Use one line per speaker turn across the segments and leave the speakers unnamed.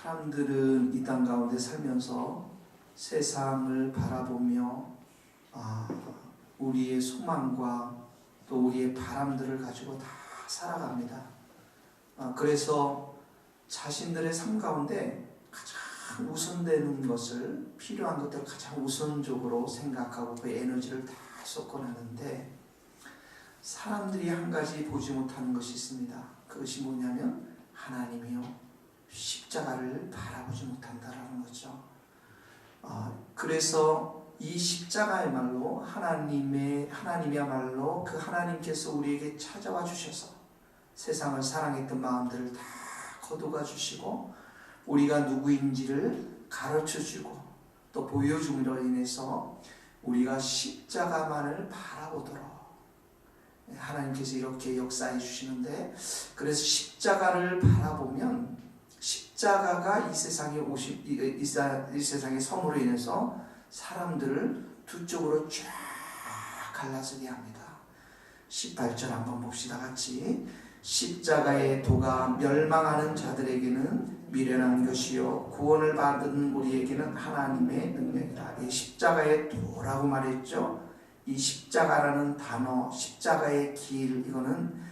사람들은 이 땅 가운데 살면서 세상을 바라보며 우리의 소망과 또 우리의 바람들을 가지고 다 살아갑니다. 그래서 자신들의 삶 가운데 가장 우선되는 것을, 필요한 것들을 가장 우선적으로 생각하고 그 에너지를 다 쏟아내는데, 사람들이 한 가지 보지 못하는 것이 있습니다. 그것이 뭐냐면 하나님이요, 십자가를 바라보지 못한다라는 거죠. 그래서 이 십자가야말로 하나님이야말로 그 하나님께서 우리에게 찾아와 주셔서 세상을 사랑했던 마음들을 다 거두가 주시고 우리가 누구인지를 가르쳐 주고 또 보여줌으로 인해서 우리가 십자가만을 바라보도록 하나님께서 이렇게 역사해 주시는데, 그래서 십자가를 바라보면 십자가가 이 세상에 이 세상의 섬으로 인해서 사람들을 두 쪽으로 쫙 갈라서게 합니다. 18절 한번 봅시다 같이. 십자가의 도가 멸망하는 자들에게는 미련한 것이요 구원을 받은 우리에게는 하나님의 능력이다. 이 십자가의 도라고 말했죠. 이 십자가라는 단어, 십자가의 길, 이거는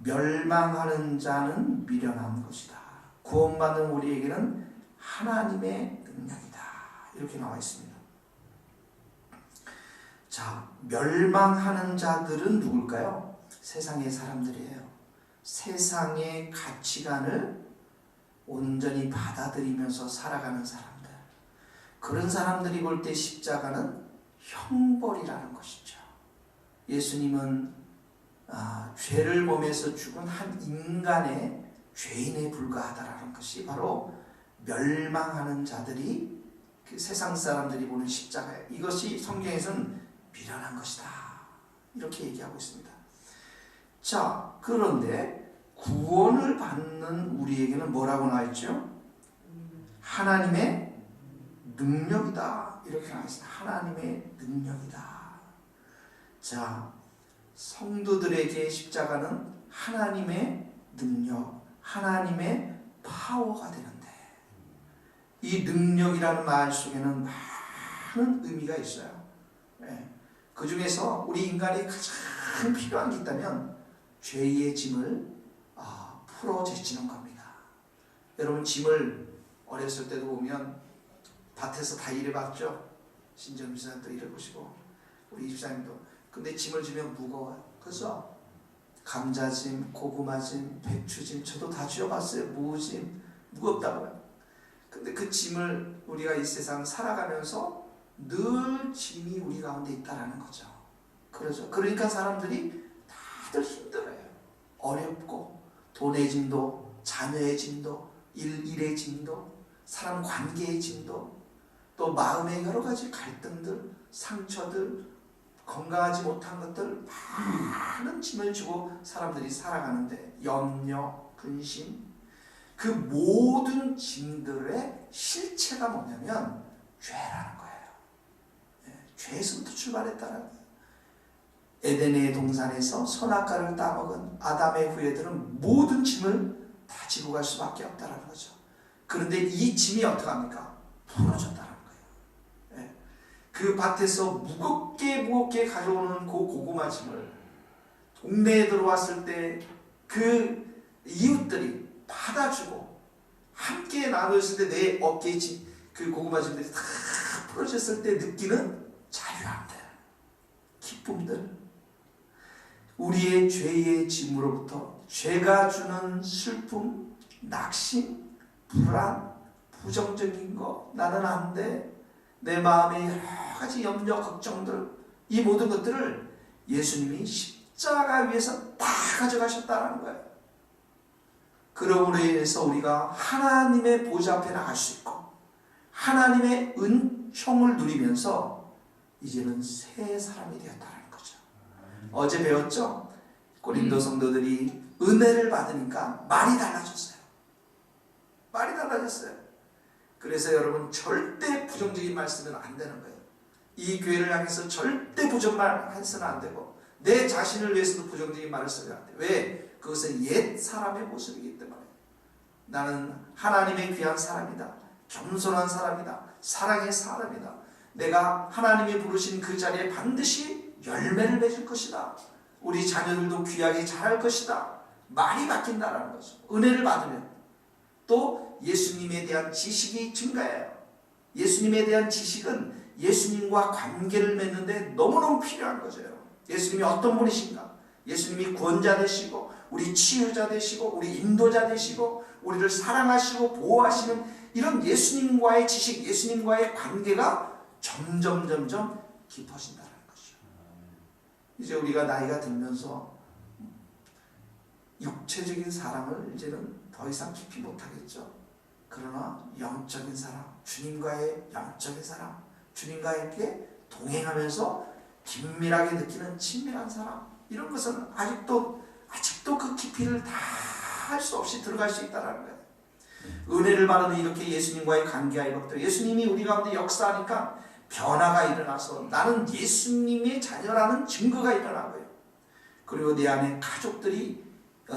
멸망하는 자는 미련한 것이다. 구원받는 우리에게는 하나님의 능력이다. 이렇게 나와 있습니다. 자, 멸망하는 자들은 누굴까요? 세상의 사람들이에요. 세상의 가치관을 온전히 받아들이면서 살아가는 사람들. 그런 사람들이 볼 때 십자가는 형벌이라는 것이죠. 예수님은 죄를 범해서 죽은 한 인간의 죄인에 불과하다라는 것이 바로 멸망하는 자들이, 그 세상 사람들이 보는 십자가예요. 이것이 성경에서는 미련한 것이다, 이렇게 얘기하고 있습니다. 자, 그런데 구원을 받는 우리에게는 뭐라고 나와 있죠? 하나님의 능력이다, 이렇게 나와 있습니다. 하나님의 능력이다. 자, 성도들에게 십자가는 하나님의 능력, 하나님의 파워가 되는데, 이 능력이라는 말 속에는 많은 의미가 있어요. 그 중에서 우리 인간이 가장 필요한 게 있다면 죄의 짐을 풀어 제치는 겁니다. 여러분, 짐을 어렸을 때도 보면 밭에서 다 일해봤죠? 신전 집사님도 일해보시고 우리 집사님도. 근데 짐을 지면 무거워요. 그래서 감자짐, 고구마짐, 배추짐, 저도 다 쥐어봤어요. 무짐, 무겁다고요. 근데 그 짐을 우리가 이 세상 살아가면서 늘 짐이 우리 가운데 있다라는 거죠. 그러죠. 그러니까 사람들이 다들 힘들어요. 어렵고, 돈의 짐도, 자녀의 짐도, 일의 짐도, 사람 관계의 짐도, 또 마음의 여러 가지 갈등들, 상처들, 건강하지 못한 것들, 많은 짐을 지고 사람들이 살아가는데, 염려, 근심, 그 모든 짐들의 실체가 뭐냐면 죄라는 거예요. 죄에서부터 출발했다는 거예요. 에덴의 동산에서 선악과를 따먹은 아담의 후예들은 모든 짐을 다 지고 갈 수밖에 없다는 거죠. 그런데 이 짐이 어떡합니까? 풀어졌다는 거예요. 그 밭에서 무겁게 가져오는 그 고구마 짐을 동네에 들어왔을 때 그 이웃들이 받아주고 함께 나누었을 때 내 어깨에 그 고구마 짐들이 다 풀어졌을 때 느끼는 자유함들, 기쁨들, 우리의 죄의 짐으로부터 죄가 주는 슬픔, 낙심, 불안, 부정적인 거, 나는 안 돼, 내 마음의 여러 가지 염려, 걱정들, 이 모든 것들을 예수님이 십자가 위에서 다 가져가셨다는 거예요. 그러므로 인해서 우리가 하나님의 보좌 앞에 나갈 수 있고 하나님의 은총을 누리면서 이제는 새 사람이 되었다는 거죠. 어제 배웠죠? 고린도 성도들이 은혜를 받으니까 말이 달라졌어요. 말이 달라졌어요. 그래서 여러분, 절대 부정적인 말 쓰면 안 되는 거예요. 이 교회를 향해서 절대 부정말 해서는 안 되고 내 자신을 위해서도 부정적인 말을 쓰면 안 돼요. 왜? 그것은 옛 사람의 모습이기 때문에. 나는 하나님의 귀한 사람이다. 겸손한 사람이다. 사랑의 사람이다. 내가 하나님이 부르신 그 자리에 반드시 열매를 맺을 것이다. 우리 자녀들도 귀하게 자랄 것이다. 말이 바뀐다는 거죠. 은혜를 받으면 또 예수님에 대한 지식이 증가해요. 예수님에 대한 지식은 예수님과 관계를 맺는데 너무너무 필요한 거죠. 예수님이 어떤 분이신가? 예수님이 구원자 되시고 우리 치유자 되시고 우리 인도자 되시고 우리를 사랑하시고 보호하시는 이런 예수님과의 지식, 예수님과의 관계가 점점 깊어진다는 것이죠. 이제 우리가 나이가 들면서 육체적인 사랑을 이제는 더 이상 깊이 못하겠죠. 그러나 영적인 사랑, 주님과의 영적인 사랑, 주님과 함께 동행하면서 긴밀하게 느끼는 친밀한 사랑, 이런 것은 아직도 그 깊이를 다 할 수 없이 들어갈 수 있다는 거예요. 은혜를 받으면 이렇게 예수님과의 관계가 이렇게 예수님이 우리 가운데 역사하니까 변화가 일어나서 나는 예수님의 자녀라는 증거가 일어나고요. 그리고 내 안에 가족들이,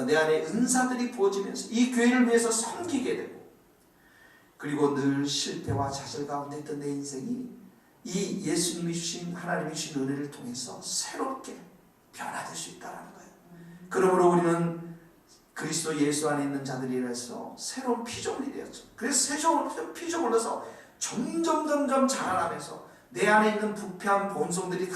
내 안에 은사들이 부어지면서 이 교회를 위해서 섬기게 되고, 그리고 늘 실패와 좌절 가운데 있던 내 인생이 이 예수님이 주신, 하나님이 주신 은혜를 통해서 새롭게 변화될 수 있다는 거예요. 그러므로 우리는 그리스도 예수 안에 있는 자들이라서 새로운 피조물이 되었죠. 그래서 새로운 피조물로서 점점 자라나면서 내 안에 있는 부패한 본성들이 다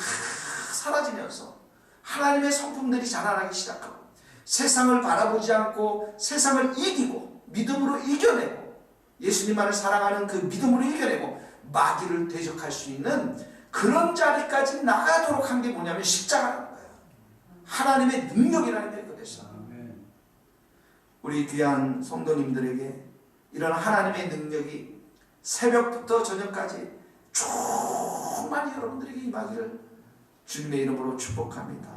사라지면서 하나님의 성품들이 자라나기 시작하고, 세상을 바라보지 않고 세상을 이기고 믿음으로 이겨내고, 예수님만을 사랑하는 그 믿음으로 이겨내고 마귀를 대적할 수 있는 그런 자리까지 나가도록 한 게 뭐냐면 십자가라는 거예요. 하나님의 능력이라는 게 그것이죠. 우리 귀한 성도님들에게 이런 하나님의 능력이 새벽부터 저녁까지 충만히 여러분들에게 임하기를 주님의 이름으로 축복합니다.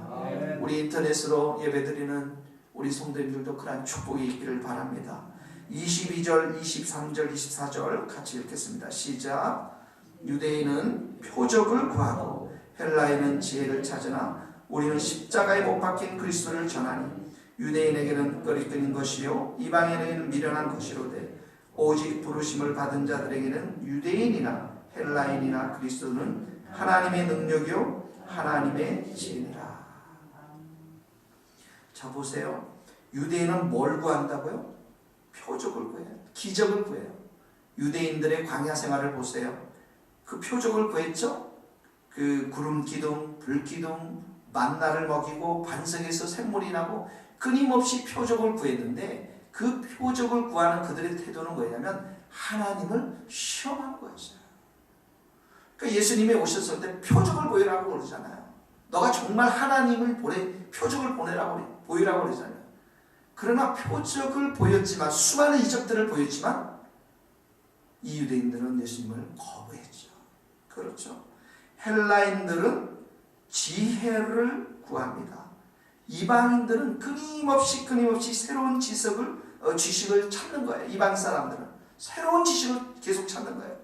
우리 인터넷으로 예배드리는 우리 성도님들도 그러한 축복이 있기를 바랍니다. 22절, 23절, 24절 같이 읽겠습니다. 시작. 유대인은 표적을 구하고 헬라인은 지혜를 찾으나 우리는 십자가에 못 박힌 그리스도를 전하니 유대인에게는 거리끼는 것이요 이방인에게는 미련한 것이로되 오직 부르심을 받은 자들에게는 유대인이나 헬라인이나 그리스도는 하나님의 능력이요 하나님의 지혜니라. 자 보세요. 유대인은 뭘 구한다고요? 표적을 구해요. 기적을 구해요. 유대인들의 광야 생활을 보세요. 그 표적을 구했죠. 그 구름 기둥, 불 기둥, 만나를 먹이고 반석에서 샘물이 나고 끊임없이 표적을 구했는데, 그 표적을 구하는 그들의 태도는 뭐냐면 하나님을 시험하는 거였어요. 그러니까 예수님이 오셨을 때 표적을 보이라고 그러잖아요. 너가 정말 하나님을 표적을 보이라고 그러잖아요. 그러나 표적을 보였지만, 수많은 이적들을 보였지만 이 유대인들은 예수님을 거부했죠. 그렇죠. 헬라인들은 지혜를 구합니다. 이방인들은 끊임없이 새로운 지식을 찾는 거예요. 이방 사람들은 새로운 지식을 계속 찾는 거예요.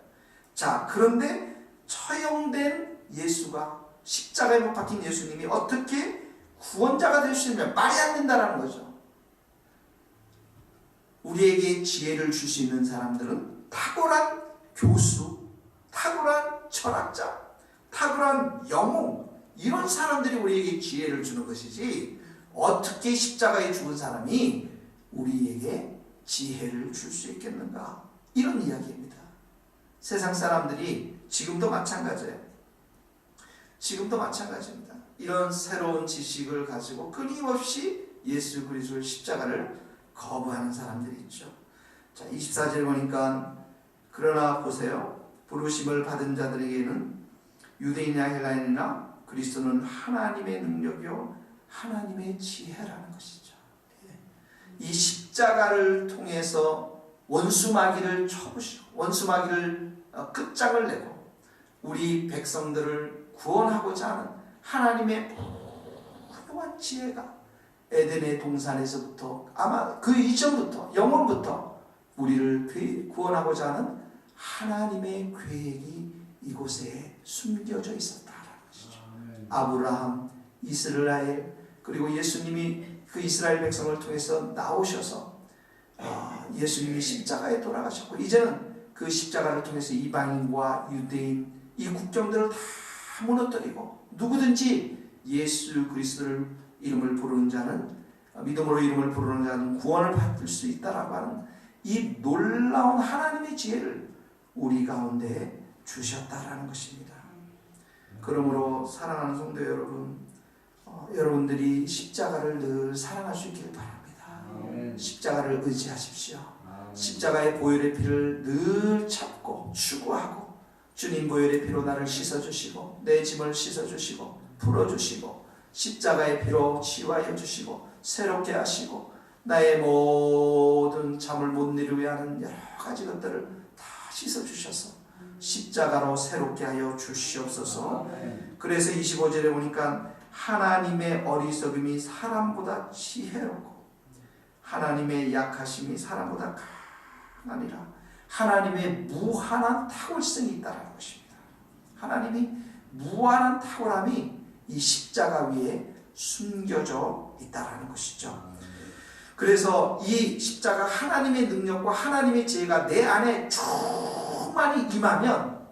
자, 그런데 처형된 예수가, 십자가에 못 박힌 예수님이 어떻게 구원자가 될 수 있느냐? 말이 안 된다는 거죠. 우리에게 지혜를 줄 수 있는 사람들은 탁월한 교수, 탁월한 철학자, 탁월한 영웅, 이런 사람들이 우리에게 지혜를 주는 것이지, 어떻게 십자가에 죽은 사람이 우리에게 지혜를 줄 수 있겠는가? 이런 이야기입니다. 세상 사람들이 지금도 마찬가지예요. 지금도 마찬가지입니다. 이런 새로운 지식을 가지고 끊임없이 예수 그리스도의 십자가를 거부하는 사람들이 있죠. 자, 24절 보니까 그러나 보세요. 부르심을 받은 자들에게는 유대인이나 헬라인이나 그리스도는 하나님의 능력이요 하나님의 지혜라는 것이죠. 이 십자가를 통해서 원수 마귀를 쳐부시고 원수 마귀를 끝장을 내고 우리 백성들을 구원하고자 하는 하나님의 훌륭한 지혜가 에덴의 동산에서부터, 아마 그 이전부터, 영원부터 우리를 구원하고자 하는 하나님의 계획이 이곳에 숨겨져 있었다라는 것이죠. 아브라함, 이스라엘, 그리고 예수님이 그 이스라엘 백성을 통해서 나오셔서 예수님이 십자가에 돌아가셨고 이제는 그 십자가를 통해서 이방인과 유대인 이 국경들을 다 무너뜨리고 누구든지 예수 그리스도를 이름을 부르는 자는 믿음으로 이름을 부르는 자는 구원을 받을 수 있다라고 하는 이 놀라운 하나님의 지혜를 우리 가운데 주셨다라는 것입니다. 그러므로 사랑하는 성도 여러분, 여러분들이 십자가를 늘 사랑할 수 있기를 바랍니다. 십자가를 의지하십시오. 십자가의 보혈의 피를 늘 찾고 추구하고 주님 보혈의 피로 나를 씻어주시고 내 짐을 씻어주시고 풀어주시고 십자가의 피로 치유하여 주시고 새롭게 하시고 나의 모든 잠을 못 이루게 하는 여러 가지 것들을 다 씻어주셔서 십자가로 새롭게 하여 주시옵소서. 그래서 25절에 보니까 하나님의 어리석음이 사람보다 지혜롭고 하나님의 약하심이 사람보다 강하니라. 하나님의 무한한 탁월성이 있다는 것입니다. 하나님이 무한한 탁월함이 이 십자가 위에 숨겨져 있다는 것이죠. 그래서 이 십자가 하나님의 능력과 하나님의 지혜가 내 안에 충만히 임하면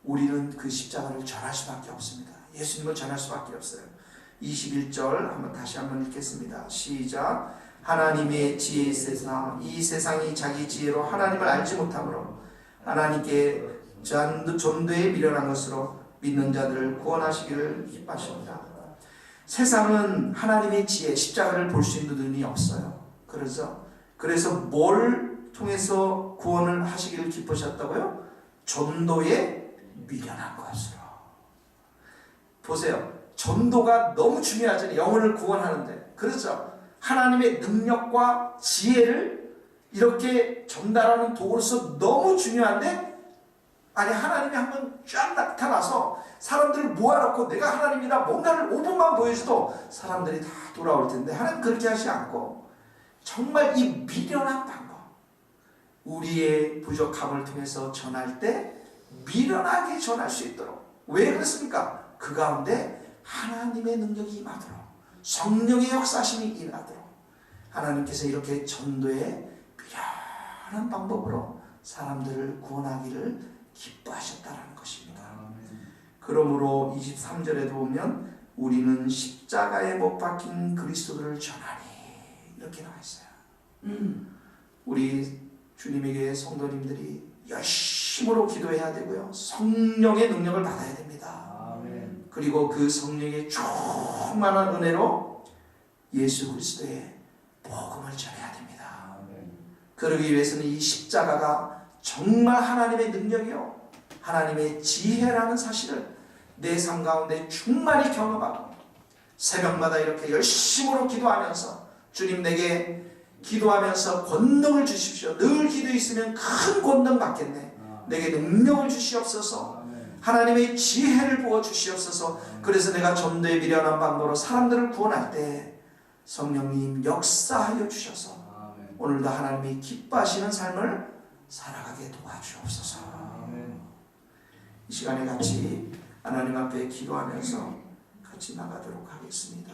우리는 그 십자가를 전할 수밖에 없습니다. 예수님을 전할 수밖에 없어요. 21절 한번 다시 한번 읽겠습니다. 시작. 하나님의 지혜의 세상 이 세상이 자기 지혜로 하나님을 알지 못하므로 하나님께 전도에 미련한 것으로 믿는 자들을 구원하시기를 기뻐하십니다. 세상은 하나님의 지혜 십자가를 볼 수 있는 눈이 없어요. 그래서 뭘 통해서 구원을 하시기를 기쁘셨다고요? 전도에 미련한 것으로. 보세요. 전도가 너무 중요하잖아요. 영혼을 구원하는데. 그렇죠? 하나님의 능력과 지혜를 이렇게 전달하는 도구로서 너무 중요한데 아니 하나님이 한번 쫙 나타나서 사람들을 모아놓고 내가 하나님이다 뭔가를 5분만 보여줘도 사람들이 다 돌아올 텐데 하나님 그렇게 하지 않고 정말 이 미련한 방법 우리의 부족함을 통해서 전할 때 미련하게 전할 수 있도록. 왜 그렇습니까? 그 가운데 하나님의 능력이 임하도록 성령의 역사심이 임하도록 하나님께서 이렇게 전도의 미련한 방법으로 사람들을 구원하기를 기뻐하셨다는 것입니다. 그러므로 23절에도 보면 우리는 십자가에 못 박힌 그리스도를 전하니 이렇게 나와 있어요. 우리 주님에게 성도님들이 열심으로 기도해야 되고요. 성령의 능력을 받아야 됩니다. 그리고 그 성령의 충만한 은혜로 예수 그리스도의 복음을 전해야 됩니다. 그러기 위해서는 이 십자가가 정말 하나님의 능력이요 하나님의 지혜라는 사실을 내 삶 가운데 충만히 경험하고 새벽마다 이렇게 열심으로 기도하면서 주님 내게 기도하면서 권능을 주십시오. 늘 기도 있으면 큰 권능 받겠네. 내게 능력을 주시옵소서. 하나님의 지혜를 부어 주시옵소서. 그래서 내가 전도에 미련한 방법으로 사람들을 구원할 때 성령님 역사하여 주셔서 오늘도 하나님이 기뻐하시는 삶을 살아가게 도와주옵소서. 이 시간에 같이 하나님 앞에 기도하면서 같이 나가도록 하겠습니다.